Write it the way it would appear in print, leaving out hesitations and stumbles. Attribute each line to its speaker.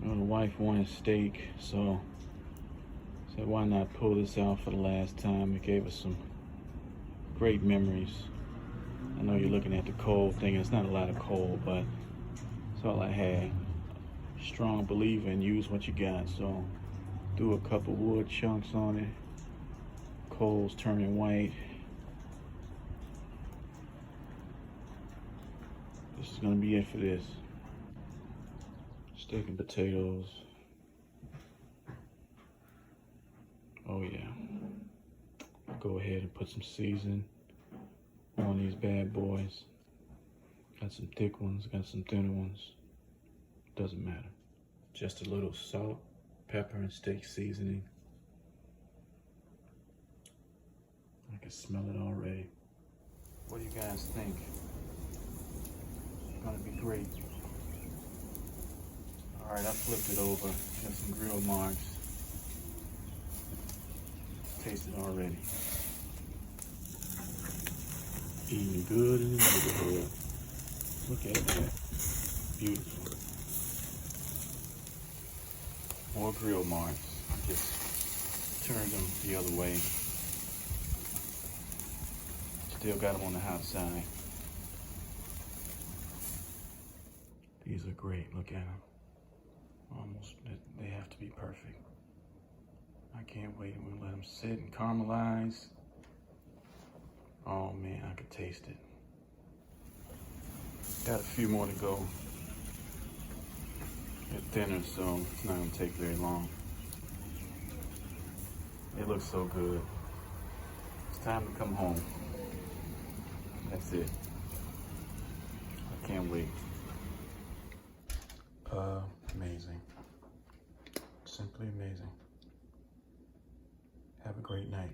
Speaker 1: Well, the wife wanted steak, so I said why not pull this out for the last time. It gave us some great memories. I know you're looking at the coal thing. It's not a lot of coal, but it's all I had. Strong believer in use what you got, so threw a couple wood chunks on it. Coals turning white. This is gonna be it for this. Steak and potatoes. Oh yeah. I'll go ahead and put some seasoning on these bad boys. Got some thick ones, got some thinner ones. Doesn't matter. Just a little salt, pepper, and steak seasoning. I can smell it already. What do you guys think? It's gonna be great. All right, I flipped it over. Got some grill marks. Taste it already. Eating good in the neighborhood. Look at that. Beautiful. More grill marks. Just turned them the other way. Still got them on the hot side. These are great. Look at them. Almost, they have to be perfect. I can't wait. I'm gonna let them sit and caramelize. Oh man, I could taste it. Got a few more to go. They're thinner, so it's not gonna take very long. It looks so good. It's time to come home. That's it. I can't wait. Amazing. Simply amazing. Have a great night.